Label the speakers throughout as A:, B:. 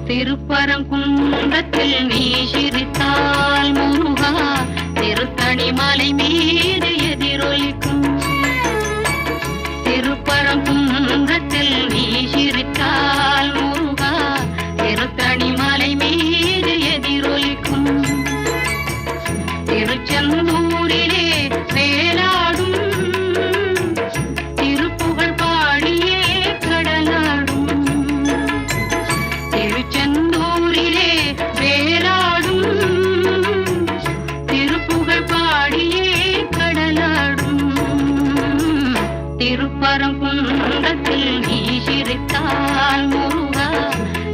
A: திருப்பரங்குன்றத்தில் நீ சிரித்தால் முருகா திருத்தணி மலை மீது எதிரொலிக்கும். திருப்பரங்குன்றத்தில் நீ சிரித்தால் முருகா திருத்தணி மலை மீது எதிரொலிக்கும். திருச்செந்தூரிலே வேலாடும் திருப்புகழ் பாடியே கடலாடும். திருச்செந்தூரிலே வேலாடும் திருப்புகழ் பாடியே கடலாடும். திருப்பரங்குன்றத்தில் நீ சிரித்தால் முருகா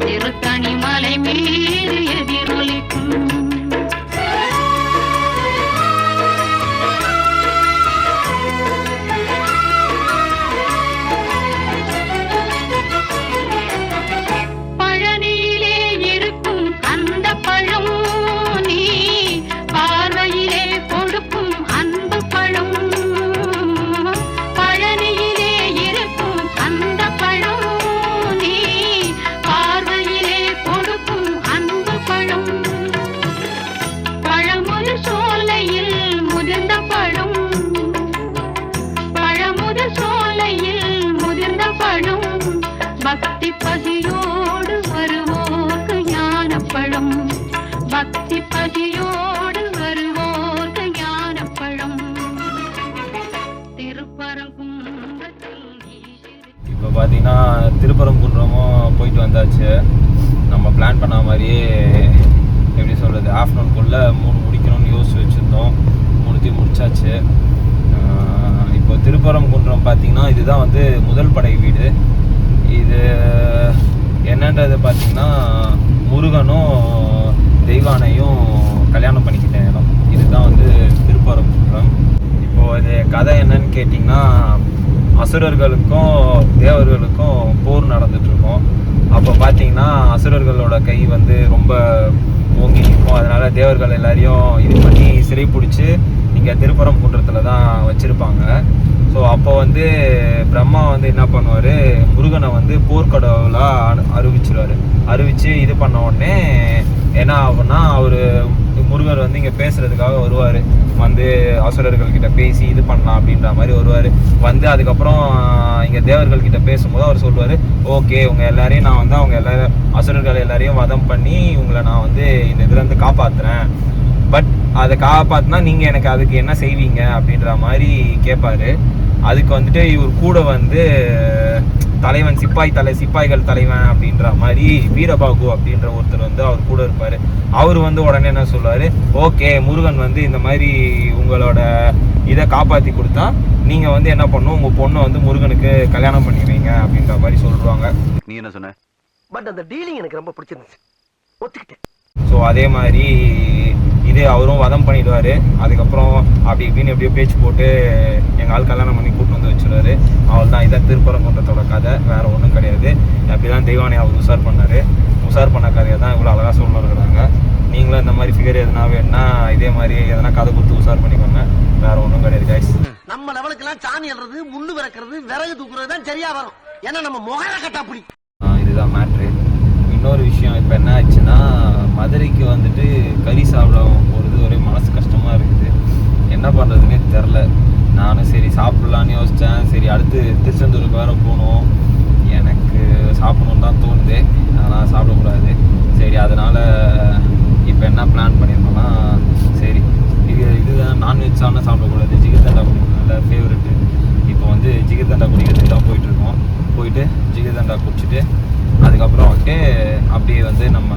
A: திருத்தணி மலை மீது எதிரொலிக்கும். பக்தி பசியோடு வருவோர்க்கு ஞானப்பழம். பக்தி பசியோடு வருவோர்க்கு ஞானப்பழம். திருப்பரங்குன்றத்தில்.
B: இப்போ பார்த்தீங்கன்னா திருப்பரங்குன்றமும் போயிட்டு வந்தாச்சு. நம்ம பிளான் பண்ண மாதிரியே எப்படி சொல்கிறது, ஆஃப்டர்நூனுக்குள்ளே 3 முடிக்கணும்னு யோசிச்சு வச்சுருந்தோம். 3 முடிச்சாச்சு. இப்போ திருப்பரங்குன்றம் பார்த்தீங்கன்னா இதுதான் வந்து முதல் படை வீடு. இது என்னன்றது பார்த்தீங்கன்னா முருகனும் தெய்வானையும் கல்யாணம் பண்ணிக்கிட்ட இடம். இதுதான் வந்து திருப்பரங்குன்றம். இப்போது இது கதை என்னன்னு கேட்டிங்கன்னா, அசுரர்களுக்கும் தேவர்களுக்கும் போர் நடந்துகிட்ருக்கோம். அப்போ பார்த்தீங்கன்னா அசுரர்களோட கை வந்து ரொம்ப ஓங்கி நிற்கும். அதனால் தேவர்கள் எல்லாரையும் இது பண்ணி சிறை பிடிச்சி இங்கே திருப்பரங்குன்றத்தில் தான் வச்சுருப்பாங்க. ஸோ அப்போ வந்து பிரம்மா வந்து என்ன பண்ணுவார், முருகனை வந்து போர்க்கடவுளாக அறிவிச்சு இது பண்ண உடனே என்ன ஆகும்னா, அவர் முருகர் வந்து இங்கே பேசுகிறதுக்காக வருவார். வந்து அசுரர்கள்கிட்ட பேசி இது பண்ணலாம் அப்படின்ற மாதிரி வருவார். வந்து அதுக்கப்புறம் இங்கே தேவர்கள்கிட்ட பேசும்போது அவர் சொல்லுவார், ஓகே உங்கள் எல்லாரையும் நான் வந்து அவங்க எல்லாரும் அசுரர்கள் எல்லாரையும் வதம் பண்ணி உங்களை நான் வந்து இந்த இதுலேருந்து காப்பாற்றுறேன். பட் அதை காப்பாற்றினா நீங்கள் எனக்கு அதுக்கு என்ன செய்வீங்க அப்படின்ற மாதிரி கேட்பார். அதுக்கு வந்துட்டு இவர் கூட வந்து தலைவன் சிப்பாய்கள் தலைவன் அப்படின்ற மாதிரி வீரபாகு அப்படின்ற ஒருத்தர் வந்து அவர் கூட இருப்பார். அவர் வந்து உடனே என்ன சொல்லுவார், ஓகே முருகன் வந்து இந்த மாதிரி உங்களோட இதை காப்பாற்றி கொடுத்தா நீங்கள் வந்து என்ன பண்ணணும், உங்கள் பொண்ணை வந்து முருகனுக்கு கல்யாணம் பண்ணி வைங்க அப்படின்ற மாதிரி சொல்லுவாங்க.
C: நீ என்ன சொன்ன? பட் அந்த டீலிங் எனக்கு ரொம்ப பிடிச்சிருந்துச்சு, ஒத்துக்கிட்டேன்.
B: ஸோ அதே மாதிரி இது அவரும் வதம் பண்ணிடுவார். அதுக்கப்புறம் அப்படி இப்படின்னு எப்படியோ பேச்சு போட்டு எங்கள் ஆள் கல்யாணம் பண்ணி கூப்பிட்டு வந்து வச்சுருவாரு. அவள் தான் இதான் திருப்பரங்குன்றத்தோட கதை, வேறு ஒன்றும் கிடையாது. அப்படி தான் தெய்வானை அவர் உஷார் பண்ண கதையை தான் இவ்வளோ அழகாக சொல்லிருக்கிறாங்க. நீங்களும் இந்த மாதிரி ஃபிகர் எதுனா வேணுன்னா இதே மாதிரி எதனா கதை கொடுத்து உஷார் பண்ணிக்கோங்க, வேறு ஒன்றும் கிடையாது கைஸ்.
C: நம்ம லெவலுக்குலாம் சாணி எழுறது, முள்ளு விறக்கிறது, விறகு தூக்குறது தான் சரியா வரும். ஏன்னா நம்ம முகர கட்டாப்படி.
B: இதுதான் மேட்ரு. இன்னொரு விஷயம், இப்போ என்ன ஆச்சுன்னா, மதுரைக்கு வந்துட்டு கறி சாப்பிட போகிறது ஒரே மனசு கஷ்டமாக இருக்குது. என்ன பண்ணுறதுன்னே தெரில. நானும் சரி சாப்பிட்லான்னு யோசித்தேன். சரி அடுத்து திருச்செந்தூருக்கு வேறு போகணும். எனக்கு சாப்பிடணுன்னு தான் தோணுது, ஆனால் சாப்பிடக்கூடாது. சரி அதனால் இப்போ என்ன பிளான் பண்ணியிருந்தோன்னா, சரி இதுதான் நான்வெஜ் ஆனால் சாப்பிடக்கூடாது, ஜிகிர்தண்டா குடிக்கணும், நல்ல ஃபேவரெட்டு. இப்போ வந்து ஜிகிர்தண்டா குடிக்கிறதுக்கு தான் போயிட்டுருக்கோம். போயிட்டு ஜிகிர்தண்டா குடிச்சிட்டு அதுக்கப்புறம் வந்துட்டு அப்படியே வந்து நம்ம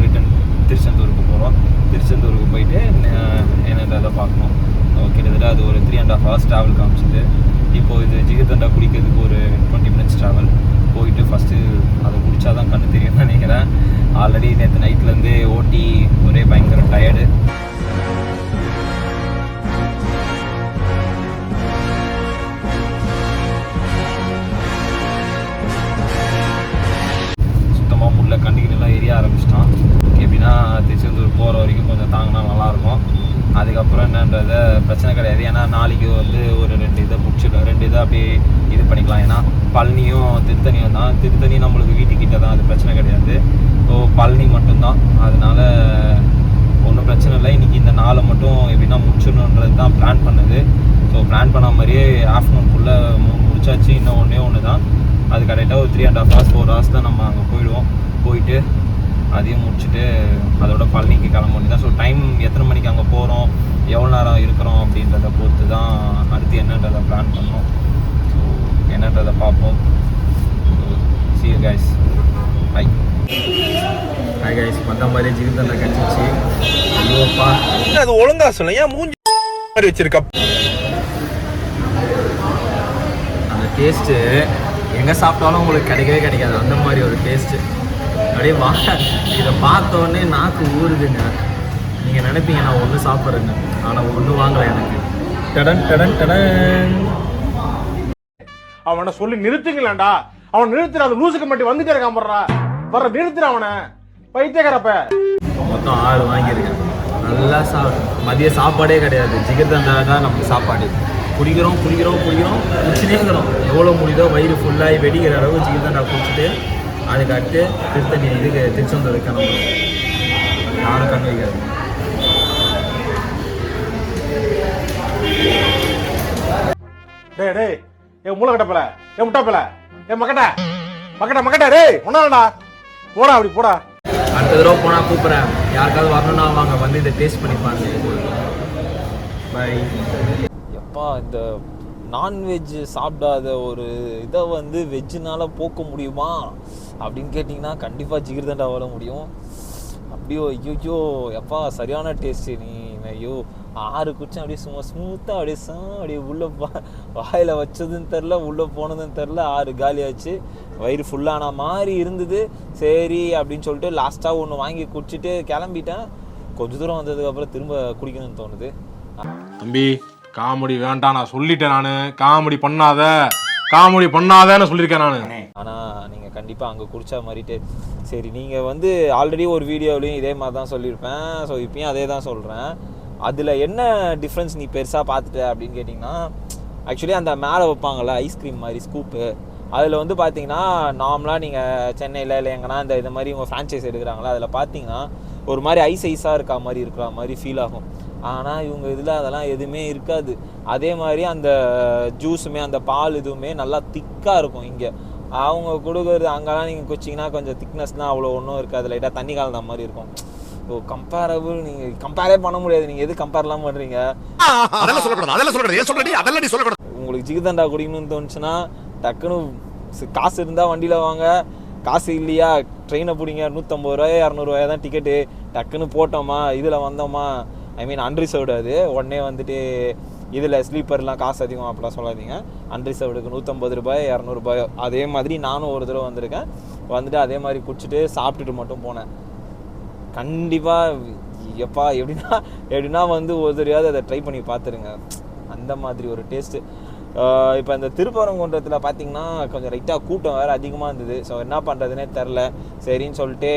B: ரிட்டன் திருச்செந்தூருக்கு போகிறோம். திருச்செந்தூருக்கு போயிட்டு என்னன்றதை பார்க்கணும். கிட்டத்தட்ட அது ஒரு 3.5 hours ட்ராவல் காமிச்சிது. இப்போது இது ஜிகிர்தண்டா குடிக்கிறதுக்கு ஒரு 20 minutes ட்ராவல். போயிட்டு ஃபஸ்ட்டு அதை குடித்தா தான் கண்ணு தெரியும்னு நினைக்கிறேன். ஆல்ரெடி நேற்று நைட்லேருந்து ஓட்டி ஒரே பயங்கர டயர்டு. முள்ள கண்டிக்கெல்லாம் எரிய ஆரம்பிச்சிட்டான். எப்படின்னா திருச்செந்தூர் போகிற வரைக்கும் கொஞ்சம் தாங்கினா நல்லாயிருக்கும். அதுக்கப்புறம் என்னன்றதை பிரச்சனை கிடையாது. ஏன்னா நாளைக்கு வந்து ஒரு 2 இதை முடிச்சிடும், 2 இதை அப்படியே இது பண்ணிக்கலாம். ஏன்னா பழனியும் திருத்தணியும் தான். திருத்தணி நம்மளுக்கு வீட்டுக்கிட்ட தான், அது பிரச்சனை கிடையாது. ஸோ பழனி மட்டும்தான். அதனால ஒன்றும் பிரச்சனை இல்லை. இன்றைக்கி இந்த நாளை மட்டும் எப்படின்னா முடிச்சிடணுன்றது தான் பிளான் பண்ணது. ஸோ பிளான் பண்ண மாதிரியே ஆஃப்டர்நூனுக்குள்ளே முடிச்சாச்சு. இன்னும் ஒன்று தான், அது கரெக்டாக ஒரு 3.5 hours 4 hours தான் நம்ம அங்கே போயிடுவோம். போயிட்டு அதையும் முடிச்சுட்டு அதோட பழனிக்கு கிளம்ப வேண்டியதான். ஸோ டைம் எத்தனை மணிக்கு அங்கே போகிறோம், எவ்வளோ நேரம் இருக்கிறோம் அப்படின்றத பொறுத்து தான் அடுத்து என்னன்றதை பிளான் பண்ணோம். ஸோ என்னன்றதை பார்ப்போம். See you guys. Bye. Hi guys, மற்ற மாதிரி ஜிகிர்தண்டா கிடச்சிச்சு. ஐயோப்பா,
D: அது ஒழுங்கா சொல்ல, ஏன் மூஞ்சி மாதிரி வச்சிருக்க?
B: அந்த டேஸ்ட்டு எங்கே சாப்பிட்டாலும் உங்களுக்கு கிடைக்கவே கிடைக்காது. அந்த மாதிரி ஒரு டேஸ்ட்டு. அப்படியே இதை பார்த்தோன்னே நாக்கு ஊறுதுங்க. நீங்கள் நினைப்பீங்க நான் ஒன்று சாப்பிட்றேங்க, ஆனால் ஒன்று வாங்கலை எனக்கு. டடன் டடன் டடன்.
D: அவனை சொல்லி நிறுத்துங்களேன்டா. அவன் நிறுத்துற, அந்த லூசுக்கு மட்டும் வந்துட்டே இருக்கான். வர்ற நிறுத்துற அவனை, பைத்தியக்காரப்ப.
B: மொத்தம் 6 வாங்கியிருக்கேன். நல்லா மதிய சாப்பாடே கிடையாது, ஜிகிர்தண்டா தான் நமக்கு சாப்பாடு. குடிக்கிறோம் குடிச்சுட்டே இருக்கிறோம். எவ்வளோ முடியுதோ வயிறு ஃபுல்லாகி வெடிக்கிற அளவு ஜிகிர்தண்டா குடிச்சிட்டு அதுக்கு அடுத்து திருச்செந்தூர் கிளம்புறோம். யாரும் கண் வைக்காது.
D: டேய் என் மூளை கட்டப்பல, என் முட்டாப்பல, என் மக்கட்ட டேய் ஒன்னாடா போடா, அப்படி போடா.
B: அடுத்த தடவை போனால் கூப்பிட்றேன். யாருக்காவது வரணும்னா வாங்க, வந்து இதை டேஸ்ட் பண்ணி பாருங்க. பை. எப்பா, இந்த நான்வெஜ் சாப்பிடாத ஒரு இதை வந்து வெஜ்ஜுனால போக்க முடியுமா அப்படின்னு கேட்டிங்கன்னா கண்டிப்பாக ஜிகிர்தண்டாவால் முடியும். அப்படியோ ஐயோ எப்பா சரியான டேஸ்ட்டு. நீ ஐயோ 6 குடிச்சேன். அப்படியே சும்மா ஸ்மூத்தாக அப்படியே உள்ளே வாயில் வச்சதுன்னு தெரில, உள்ளே போனதுன்னு தெரில. 6 காலியாச்சு. வயிறு ஃபுல்லான மாதிரி இருந்தது. சரி அப்படின்னு சொல்லிட்டு லாஸ்ட்டாக ஒன்று வாங்கி குடிச்சிட்டு கிளம்பிட்டேன். கொஞ்சம் தூரம் வந்ததுக்கப்புறம் திரும்ப குடிக்கணும்னு தோணுது.
D: தம்பி காமெடி வேண்டாம், நான் சொல்லிட்டேன். நான் காமெடி பண்ணாதேன்னு சொல்லியிருக்கேன் நான்.
B: ஆனால் நீங்கள் கண்டிப்பாக அங்கே குடிச்சா மாதிரிட்டு சரி. நீங்கள் வந்து ஆல்ரெடி ஒரு வீடியோலையும் இதே மாதிரி தான் சொல்லியிருப்பேன். ஸோ இப்பயும் அதே தான் சொல்கிறேன். அதில் என்ன டிஃப்ரென்ஸ் நீ பெருசாக பார்த்துட்ட அப்படின்னு கேட்டிங்கன்னா, ஆக்சுவலி அந்த மேலே வைப்பாங்கள்ல ஐஸ்கிரீம் மாதிரி ஸ்கூப்பு, அதில் வந்து பார்த்தீங்கன்னா நார்மலாக நீங்கள் சென்னையில் இல்லை எங்கன்னா இந்த மாதிரி இவங்க ஃப்ரான்ச்சைஸ் எடுக்கிறாங்களா, அதில் பார்த்தீங்கன்னா ஒரு மாதிரி ஐஸாக இருக்கா மாதிரி இருக்கிற மாதிரி ஃபீல் ஆகும். ஆனால் இவங்க இதில் அதெல்லாம் எதுவுமே இருக்காது. அதே மாதிரி அந்த ஜூஸுமே அந்த பால் இதுவுமே நல்லா திக்காக இருக்கும். இங்கே அவங்க கொடுக்குறது அங்கெல்லாம் நீங்கள் குச்சிங்கன்னா கொஞ்சம் திக்னஸ்லாம் அவ்வளோ ஒன்றும் இருக்காது, லைட்டாக தண்ணி கலந்த மாதிரி இருக்கும். ஸோ கம்பேரபிள் நீங்கள் கம்பேரே பண்ண முடியாது. நீங்கள் எது கம்பேர்லாம் பண்ணுறீங்க? உங்களுக்கு ஜிகிர்தண்டா குடிக்கணும்னு தோணுச்சுன்னா டக்குன்னு காசு இருந்தால் வண்டியில் வாங்க, காசு இல்லையா ட்ரெயினை பிடிங்க. 150 ரூபாய் 200 ரூபாய் தான் டிக்கெட்டு. டக்குன்னு போட்டோமா இதில் வந்தோமா, ஐ மீன் அன்ரிசர்வ்டு. அது உடனே வந்துட்டு இதில் ஸ்லீப்பர்லாம் காசு அதிகம் அப்படிலாம் சொல்லாதீங்க. அன்ரிசர்வ்டுக்கு 150 ரூபாய் 200 ரூபாயோ. அதே மாதிரி நானும் ஒரு தடவை வந்திருக்கேன். வந்துட்டு அதே மாதிரி குடிச்சிட்டு சாப்பிட்டுட்டு மட்டும் போனேன். கண்டிப்பாக எப்பா எப்படின்னா வந்து ஒரு தெரியாது அதை ட்ரை பண்ணி பார்த்துருங்க. அந்த மாதிரி ஒரு டேஸ்ட்டு. இப்போ இந்த திருப்பரங்குன்றத்தில் பார்த்திங்கன்னா கொஞ்சம் லைட்டாக கூட்டம் வேறு அதிகமாக இருந்தது. ஸோ என்ன பண்ணுறதுனே தெரில. சரின்னு சொல்லிட்டு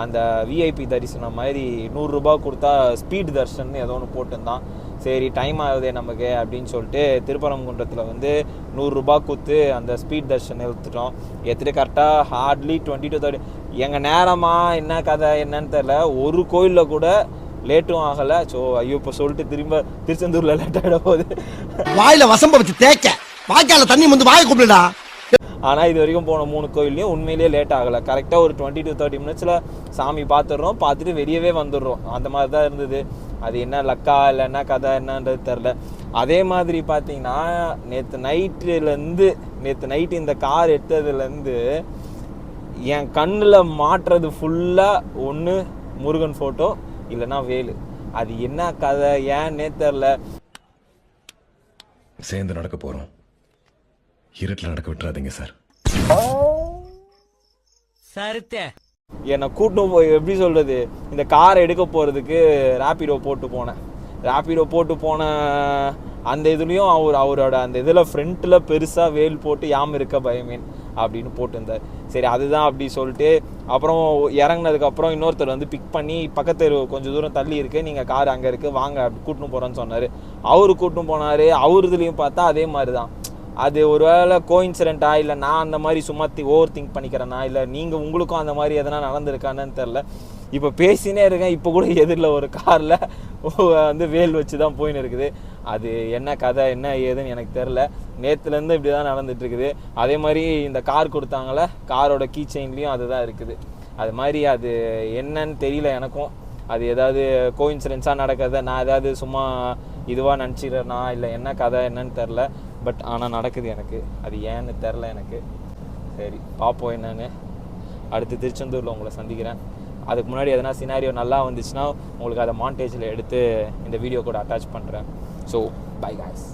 B: அந்த விஐபி தரிசனம் மாதிரி 100 ரூபா கொடுத்தா ஸ்பீட் தர்ஷன் ஏதோ ஒன்று போட்டுருந்தான். சரி டைம் ஆகுதே நமக்கு அப்படின்னு சொல்லிட்டு திருப்பரங்குன்றத்தில் வந்து 100 ரூபா கொடுத்து அந்த ஸ்பீட் தர்ஷன் எடுத்துட்டோம். எடுத்துகிட்டு கரெக்டாக ஹார்ட்லி 20 to 30 எங்கள் நேரமாக என்ன கதை என்னன்னு தெரில. ஒரு கோயிலில் கூட லேட்டும் ஆகலை. ஸோ ஐயோ இப்போ சொல்லிட்டு திரும்ப திருச்செந்தூரில் லேட் ஆகிட போகுது.
C: வாயில வசம்ப வச்சு தேய்க்க வாய்க்கால தண்ணி வந்து வாயை கூப்பிடுடா.
B: ஆனால் இது வரைக்கும் போன 3 கோயில்லையும் உண்மையிலேயே லேட் ஆகலை. கரெக்டாக ஒரு 20 to 30 minutes சாமி பார்த்துடுறோம், பார்த்துட்டு வெளியவே வந்துடுறோம். அந்த மாதிரி தான் இருந்தது. அது என்ன லக்கா இல்லை என்ன கதை என்னன்றது தெரில. அதே மாதிரி பார்த்தீங்கன்னா நேற்று நைட்டு இந்த கார் எடுத்ததுலேருந்து என் கண்ணில் மாட்டுறது ஃபுல்லாக ஒன்று முருகன் ஃபோட்டோ இல்லைன்னா வேலு. அது என்ன கதை ஏன்னே தெரில.
E: சேர்ந்து நடக்க போகிறோம், இருட்டில் நடக்க விட்டுறாதீங்க சார்.
B: என்னை கூட்டும் போய் எப்படி சொல்கிறது, இந்த காரை எடுக்க போகிறதுக்கு ரேப்பிடோ போட்டு போன அந்த இதுலேயும் அவரோட அந்த இதில் ஃப்ரண்ட்டில் பெருசாக வேல் போட்டு யாம் இருக்க பயமேன் அப்படின்னு போட்டிருந்தார். சரி அதுதான் அப்படி சொல்லிட்டு அப்புறம் இறங்கினதுக்கப்புறம் இன்னொருத்தர் வந்து பிக் பண்ணி பக்கத்து கொஞ்சம் தூரம் தள்ளி இருக்குது, நீங்கள் கார் அங்கே இருக்குது வாங்க அப்படி கூட்டின்னு போகிறேன்னு சொன்னார். அவரு கூட்டின்னு போனார். அவர் இதுலேயும் பார்த்தா அதே மாதிரி தான் அது ஒரு வேளை கோஇன்சிடென்ட்டா இல்லை நான் அந்த மாதிரி சும்மா ஓவர் திங்க் பண்ணிக்கிறேன்னா இல்லை நீங்கள் உங்களுக்கும் அந்த மாதிரி எதனா நடந்திருக்கானு தெரில. இப்போ பேசினே இருக்கேன், இப்போ கூட எதிரில் ஒரு காரில் வந்து வேல் வச்சு தான் போயின்னு இருக்குது. அது என்ன கதை என்ன ஏதுன்னு எனக்கு தெரில. நேற்றுலேருந்து இப்படி தான் நடந்துகிட்ருக்குது. அதே மாதிரி இந்த கார் கொடுத்தாங்களே, காரோட கீ செயின்லேயும் அதுதான் இருக்குது. அது மாதிரி அது என்னன்னு தெரியல எனக்கும். அது ஏதாவது கோஇன்சிடென்ஸாக நடக்கிறத நான் ஏதாவது சும்மா இதுவாக நினச்சிக்கிறேன்னா இல்லை என்ன கதை என்னன்னு தெரில. பட் ஆனால் நடக்குது எனக்கு. அது ஏன்னு தெரில எனக்கு. சரி பார்ப்போம் என்னன்னு. அடுத்து திருச்செந்தூரில் உங்களை சந்திக்கிறேன். அதுக்கு முன்னாடி எதனா சினாரியோ நல்லா வந்துச்சுன்னா உங்களுக்கு அதை மாண்டேஜில் எடுத்து இந்த வீடியோ கூட அட்டாச் பண்ணுறேன். So by guys.